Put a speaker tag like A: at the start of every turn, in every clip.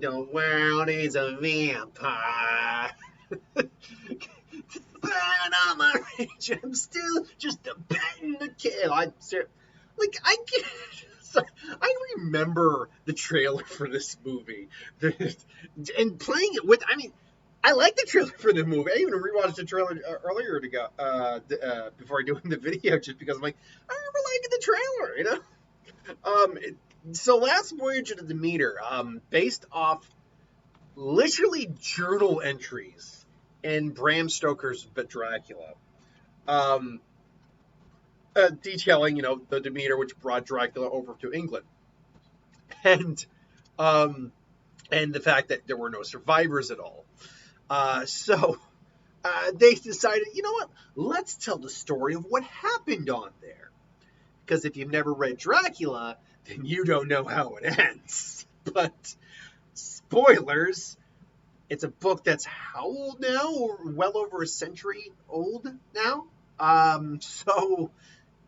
A: The world needs a vampire. Burn on my rage. I'm still just a betting to kill. I get. So, I remember the trailer for this movie, and playing it with. I mean, I like the trailer for the movie. I even rewatched the trailer earlier to go before doing the video, just because I'm like, I remember liking the trailer, you know. So last Voyage of the Demeter, based off literally journal entries in Bram Stoker's Dracula, um, detailing, the Demeter which brought Dracula over to England, and um, and the fact that there were no survivors at all. So they decided, you know what? Let's tell the story of what happened on there. Because if you've never read Dracula, then you don't know how it ends. But spoilers, it's a book that's how old now? Or well over a century old now. So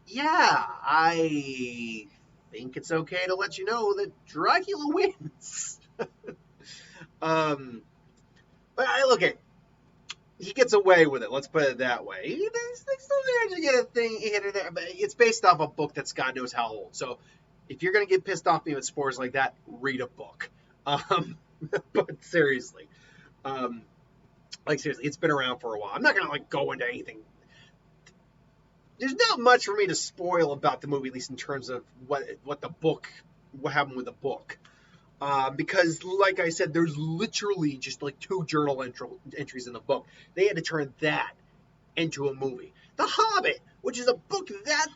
A: yeah, I think it's okay to let you know that Dracula wins. um, but I look at he gets away with it. Let's put it that way. They still manage to get a thing here and there, but it's based off a book that's God knows how old. So if you're gonna get pissed off me with spoilers like that, read a book. But seriously, um, seriously, it's been around for a while. I'm not gonna go into anything. There's not much for me to spoil about the movie, at least in terms of what happened with the book. Because, like I said, there's literally just two journal entries in the book. They had to turn that into a movie. The Hobbit, which is a book that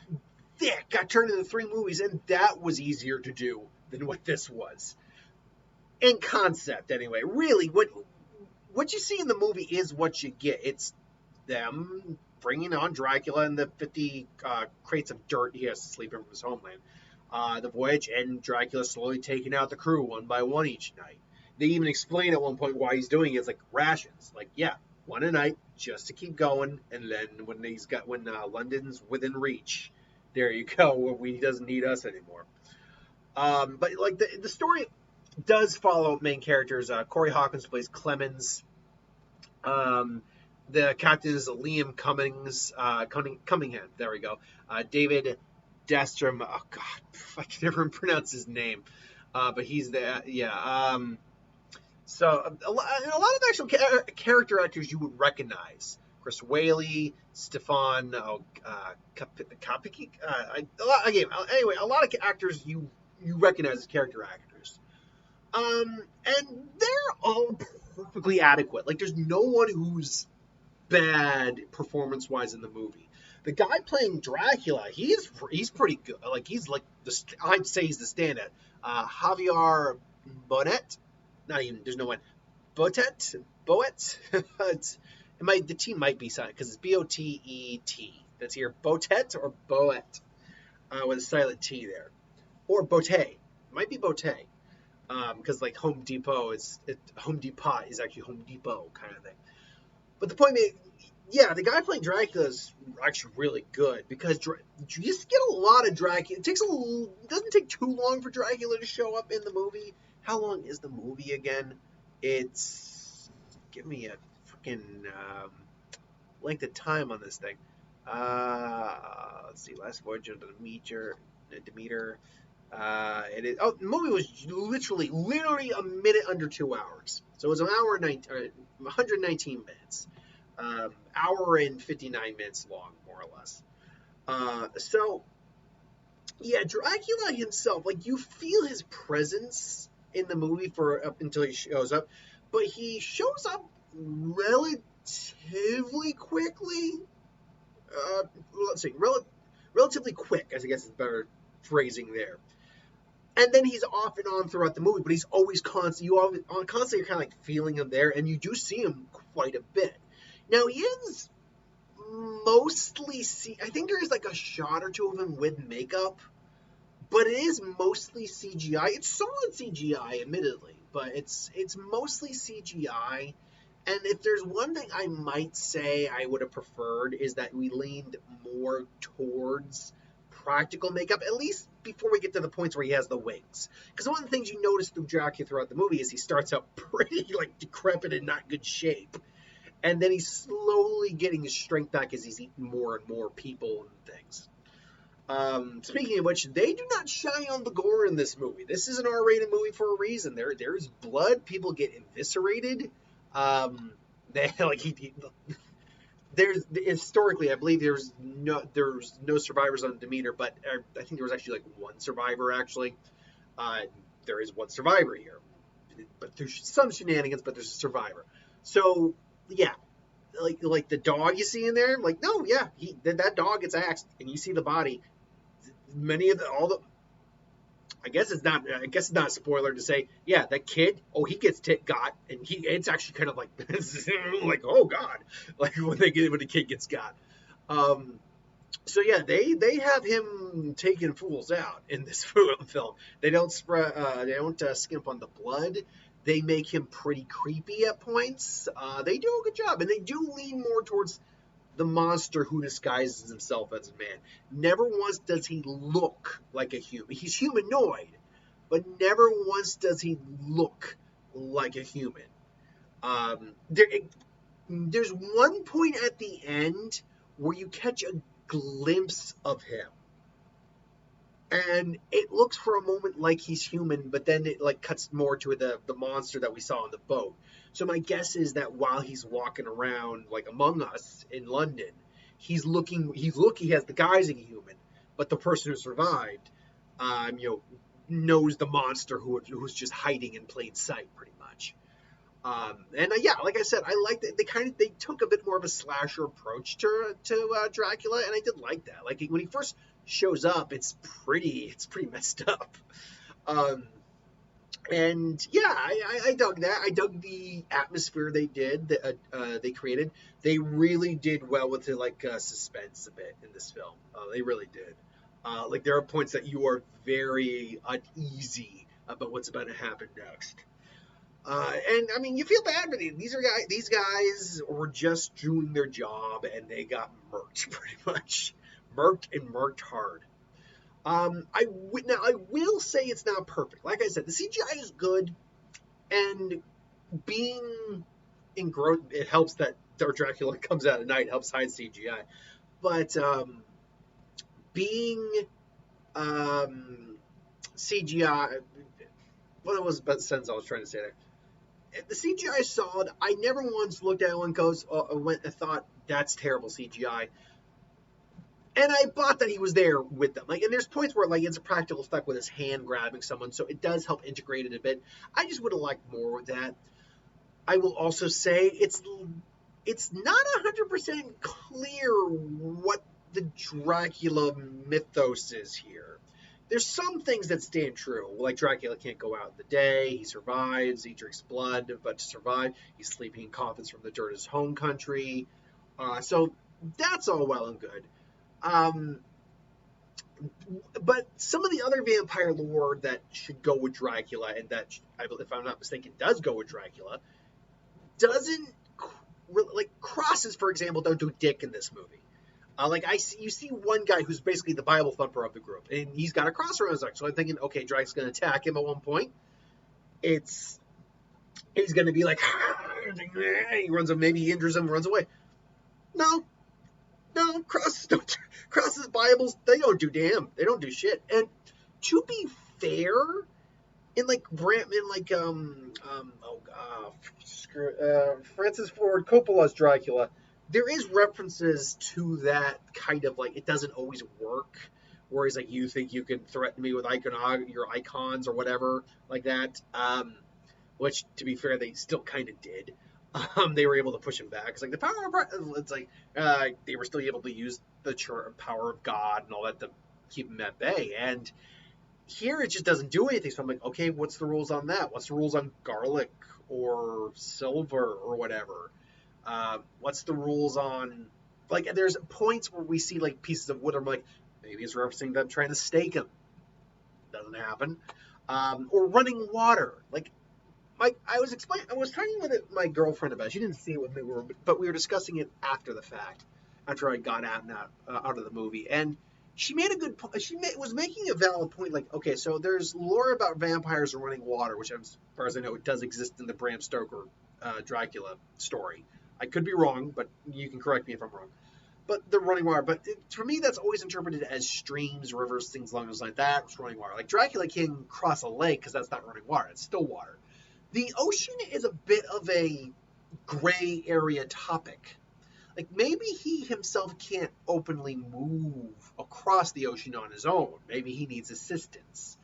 A: thick, got turned into 3 movies, and that was easier to do than what this was. In concept, anyway. Really, what you see in the movie is what you get. It's them bringing on Dracula and the 50 crates of dirt he has to sleep in from his homeland. The voyage, and Dracula slowly taking out the crew one by one each night. They even explain at one point why he's doing it. It's like rations. One a night just to keep going, and then when London's within reach, there you go. He doesn't need us anymore. But the story does follow main characters. Corey Hawkins plays Clemens. The captain is Liam Cunningham. There we go. David Destrom. Oh God, I can never pronounce his name. But he's there. Yeah. So a lot of actual character actors you would recognize. Chris Whaley, Stefan Kapicki. Anyway, a lot of actors you recognize as character actors. And they're all perfectly adequate. There's no one who's bad performance-wise in the movie. The guy playing Dracula, he's pretty good. I'd say he's the standout. Javier Bonet, not even. There's no one. Boet. The T might be silent because it's Botet. That's here. Botet or Boet, with a silent T there, or Bote. It might be Bote, because Home Depot Home Depot is actually Home Depot kind of thing. But the point is, yeah, the guy playing Dracula is actually really good because you just get a lot of Dracula. It doesn't take too long for Dracula to show up in the movie. How long is the movie again? Give me a freaking length of time on this thing. Let's see, Last Voyage of the Demeter. The movie was literally a minute under 2 hours. So it was 119 minutes. Hour and 59 minutes long, more or less. So, yeah, Dracula himself, you feel his presence in the movie up until he shows up, but he shows up relatively quickly. Relatively quick, I guess is better phrasing there. And then he's off and on throughout the movie, but he's always constantly. You're kind of feeling him there, and you do see him quite a bit. Now he is mostly. I think there is a shot or two of him with makeup, but it is mostly CGI. It's solid CGI, admittedly, but it's mostly CGI. And if there's one thing I might say I would have preferred is that we leaned more towards practical makeup, at least before we get to the points where he has the wings. Because one of the things you notice through Dracula throughout the movie is he starts out pretty like decrepit and not good shape, and then he's slowly getting his strength back as he's eating more and more people and things. Speaking of which, they do not shy on the gore in this movie. This is an R-rated movie for a reason. There's blood. People get eviscerated. They like there's historically, I believe there's no survivors on Demeter, but I think there was actually like one survivor. Actually, there is one survivor here, but there's some shenanigans. But there's a survivor. So yeah, like the dog you see in there, like no, yeah, that dog gets axed, and you see the body. I guess it's not a spoiler to say, yeah, that kid, he gets got, and it's actually kind of like, like, oh god, like when the kid gets got. So yeah, they have him taking fools out in this film. They don't skimp on the blood. They make him pretty creepy at points. They do a good job, and they do lean more towards the monster who disguises himself as a man. Never once does he look like a human. He's humanoid, but never once does he look like a human. There's one point at the end where you catch a glimpse of him, and it looks for a moment like he's human, but then it like cuts more to the monster that we saw on the boat. So my guess is that while he's walking around like among us in London, he has the guising human, but the person who survived, knows the monster who's just hiding in plain sight, pretty much. Yeah, like I said, I like that they took a bit more of a slasher approach to Dracula, and I did like that. Like when he first shows up, it's pretty messed up. And yeah, I dug that. I dug the atmosphere they created. They really did well with the suspense a bit in this film. They really did. Like there are points that you are very uneasy about what's about to happen next. And I mean, you feel bad for these guys were just doing their job, and they got murked pretty much, murked hard. I will say it's not perfect. Like I said, the CGI is good, and being engrossed, it helps that Dracula comes out at night, helps hide CGI. But being CGI, what was the sentence I was trying to say there? The CGI is solid. I never once looked at it and thought that's terrible CGI. And I bought that he was there with them. And there's points where it's a practical effect with his hand grabbing someone, so it does help integrate it a bit. I just would have liked more with that. I will also say it's not 100% clear what the Dracula mythos is here. There's some things that stand true, like Dracula can't go out in the day, he survives, he drinks blood, but to survive, he's sleeping in coffins from the dirt of his home country. So that's all well and good. But some of the other vampire lore that should go with Dracula, and that, if I'm not mistaken, does go with Dracula, doesn't crosses, for example, don't do dick in this movie. You see one guy who's basically the Bible thumper of the group, and he's got a cross around his neck. So I'm thinking, okay, Dracula's going to attack him at one point. He's going to be like, he runs him, maybe he injures him, runs away. No, crosses, Bibles, they don't do shit. And to be fair, Francis Ford Coppola's Dracula, there is references to that kind of it doesn't always work. Whereas you think you can threaten me with your icons or whatever like that. Which, to be fair, they still kind of did. They were able to push him back. It's the power of they were still able to use the power of God and all that to keep him at bay. And here it just doesn't do anything. So I'm like, okay, what's the rules on that? What's the rules on garlic or silver or whatever? What's the rules on there's points where we see pieces of wood. I'm like, maybe it's referencing them trying to stake him. Doesn't happen. Or running water. I was talking with my girlfriend about it. She didn't see it when we were discussing it after the fact, after I got out of the movie. And she made a good point. Was making a valid point. Like, okay, so there's lore about vampires running water, which, as far as I know, it does exist in the Bram Stoker Dracula story. I could be wrong, but you can correct me if I'm wrong. But the running water. But for me, that's always interpreted as streams, rivers, things along those lines. That's running water. Like Dracula can't cross a lake because that's not running water. It's still water. The ocean is a bit of a gray area topic. Like maybe he himself can't openly move across the ocean on his own. Maybe he needs assistance.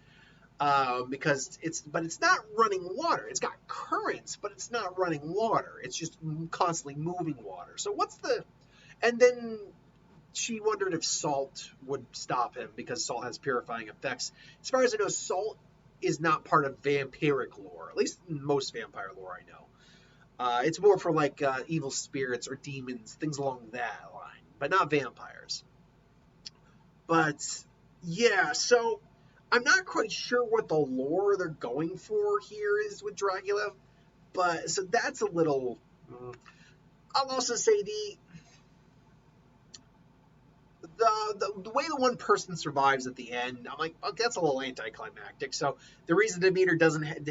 A: Because it's not running water. It's got currents, but it's not running water. It's just constantly moving water. So and then she wondered if salt would stop him because salt has purifying effects. As far as I know, salt is not part of vampiric lore, at least most vampire lore I know. It's more for like evil spirits or demons, things along that line, but not vampires. But yeah, so I'm not quite sure what the lore they're going for here is with Dracula, but so that's a little. I'll also say the way the one person survives at the end, I'm like, oh, that's a little anticlimactic. So the reason Demeter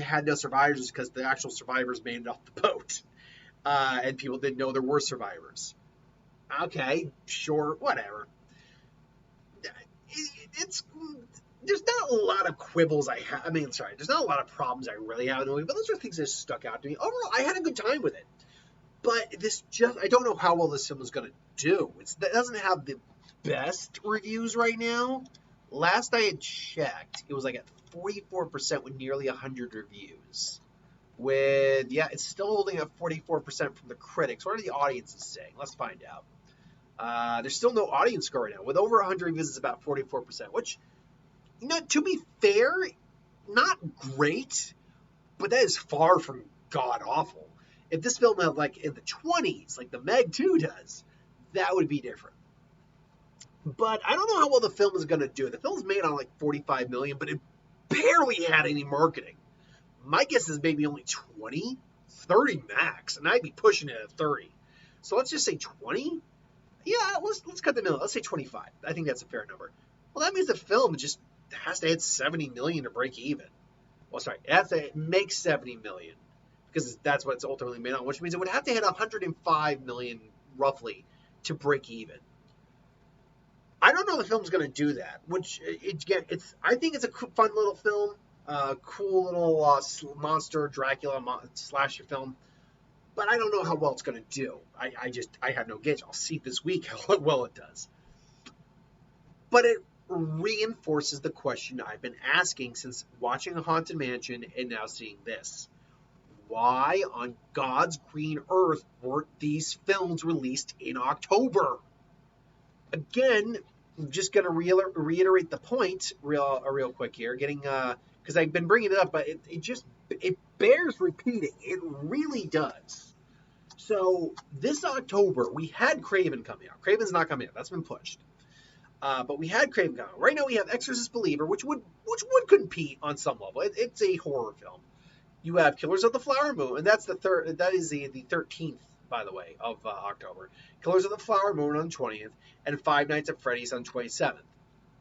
A: had no survivors is because the actual survivors made it off the boat, and people didn't know there were survivors. Okay, sure, whatever. It's there's not a lot of quibbles I have. I mean, sorry, there's not a lot of problems I really have in the movie, but those are things that stuck out to me. Overall, I had a good time with it. But I don't know how well this film is going to do. It doesn't have the best reviews right now. Last I had checked, it was like at 44% with nearly 100 reviews. It's still holding up 44% from the critics. What are the audiences saying? Let's find out. There's still no audience score right now. With over 100 reviews, it's about 44%, which, to be fair, not great, but that is far from god-awful. If this film had, like, in the 20s, like the Meg 2 does, that would be different. But I don't know how well the film is going to do. The film's made on, like, $45 million, but it barely had any marketing. My guess is maybe only 20, 30 max, and I'd be pushing it at 30. So let's just say 20? Yeah, let's cut the middle. Let's say 25. I think that's a fair number. Well, that means the film just has to hit 70 million to break even. Well, sorry, it has to make 70 million because that's what it's ultimately made on, which means it would have to hit 105 million roughly to break even. I don't know if the film's going to do that. I think it's a fun little film, cool little monster Dracula slasher film. But I don't know how well it's going to do. I have no gauge. I'll see this week how well it does. But it reinforces the question I've been asking since watching A Haunted Mansion and now seeing this. Why on God's green earth weren't these films released in October? Again, I'm just going to reiterate the point real quick here, because I've been bringing it up, but it bears repeating. It really does. So this October, we had Craven coming out. Craven's not coming out. That's been pushed. But we had Craven coming out. Right now we have Exorcist Believer, which would compete on some level. It's a horror film. You have Killers of the Flower Moon, and that is the 13th, by the way, of October. Killers of the Flower Moon on 20th, and Five Nights at Freddy's on 27th.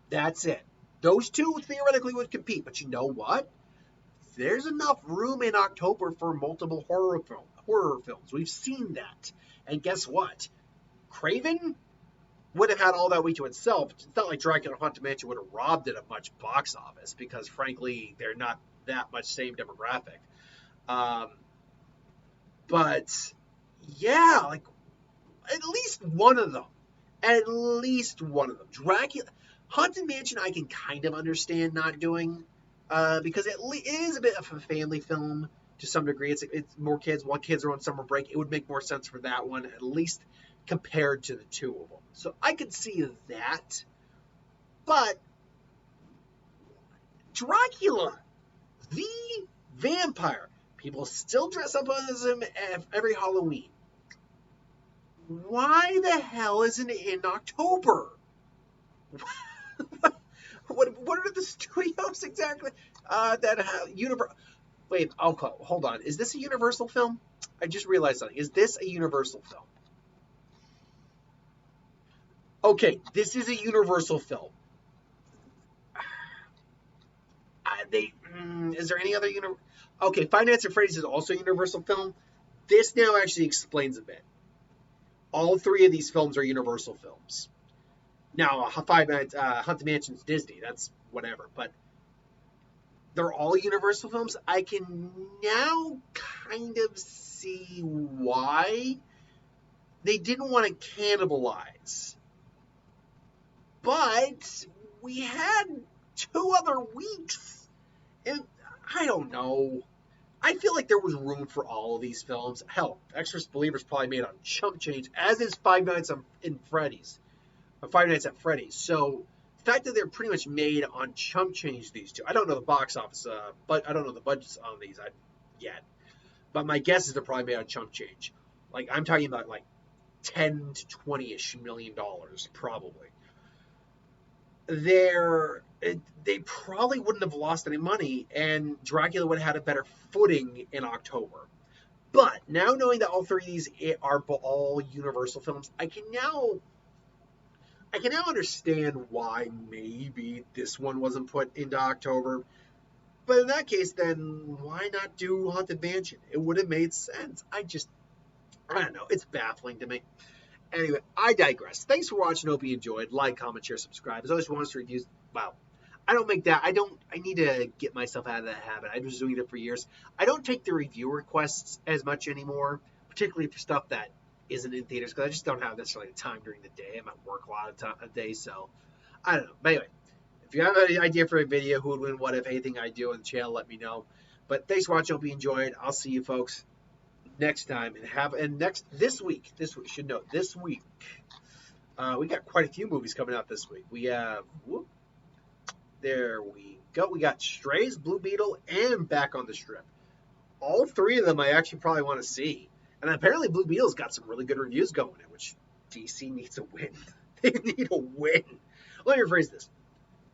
A: That's it. Those two theoretically would compete, but you know what? There's enough room in October for multiple horror films. We've seen that. And guess what? Craven would have had all that week to itself. It's not like Dracula Haunted Mansion would have robbed it of much box office because, frankly, they're not that much same demographic. But, yeah, like, at least one of them. Dracula. Haunted Mansion I can kind of understand not doing because it is a bit of a family film to some degree. It's more kids. While kids are on summer break, it would make more sense for that one, at least compared to the two of them. So I could see that. But Dracula, the vampire, people still dress up as him every Halloween. Why the hell isn't it in October? What are the studios exactly that have Universal? Wait, hold on. Is this a Universal film? I just realized something. Is this a Universal film? Okay, this is a Universal film. Is there any other Okay, Five Nights at Freddy's is also a Universal film. This now actually explains a bit. All three of these films are Universal films. Now, Five Nights, Haunted Mansion's Disney. That's whatever. But they're all Universal films. I can now kind of see why they didn't want to cannibalize. But we had 2 other weeks. And I don't know. I feel like there was room for all of these films. Hell, Exorcist Believer's probably made on chump change, as is Five Nights at Freddy's. So the fact that they're pretty much made on chump change, these two. I don't know the box office, but I don't know the budgets on these yet. But my guess is they're probably made on chump change. Like, I'm talking about like 10 to 20-ish $1 million, probably. They probably wouldn't have lost any money, and Dracula would have had a better footing in October. But now knowing that all 3 of these are all Universal films, I can now understand why maybe this one wasn't put into October. But in that case, then why not do Haunted Mansion? It would have made sense. I don't know. It's baffling to me. Anyway, I digress. Thanks for watching. Hope you enjoyed. Like, comment, share, subscribe. As always, want reviews. Wow. I don't make that. I need to get myself out of that habit. I was doing it for years. I don't take the review requests as much anymore, particularly for stuff that isn't in theaters, because I just don't have necessarily the time during the day. I'm at work a lot of the day, so I don't know. But anyway, if you have an idea for a video, who would win, what if, anything I do on the channel, let me know. But thanks for watching. Hope you enjoyed. I'll see you folks next time, this week we got quite a few movies coming out this week. We have there we go. We got Strays, Blue Beetle, and Back on the Strip. All 3 of them I actually probably want to see, and apparently Blue Beetle's got some really good reviews going in, which DC needs a win. They need a win. Let me rephrase this.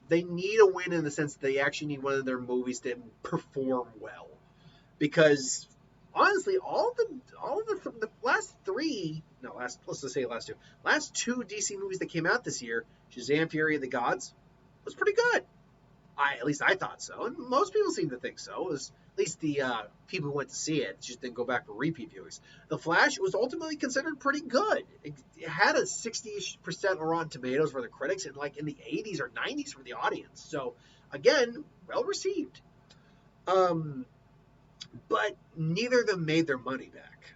A: They need a win in the sense that they actually need one of their movies to perform well, because honestly, the last 2 DC movies that came out this year, Shazam! Fury of the Gods, was pretty good. At least I thought so, and most people seem to think so. It was, at least the people who went to see it just didn't go back for repeat viewings. The Flash was ultimately considered pretty good. It had a 60% on Rotten Tomatoes for the critics, and like in the 80s or 90s for the audience. So again, well received. But neither of them made their money back.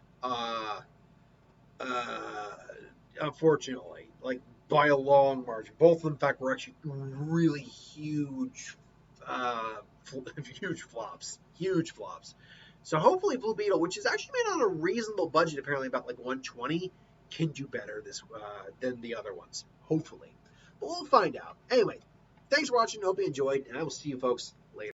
A: Unfortunately, like by a long margin. Both of them, in fact, were actually really huge flops. Huge flops. So hopefully Blue Beetle, which is actually made on a reasonable budget, apparently about like 120, can do better than the other ones. Hopefully. But we'll find out. Anyway, thanks for watching. Hope you enjoyed, and I will see you folks later.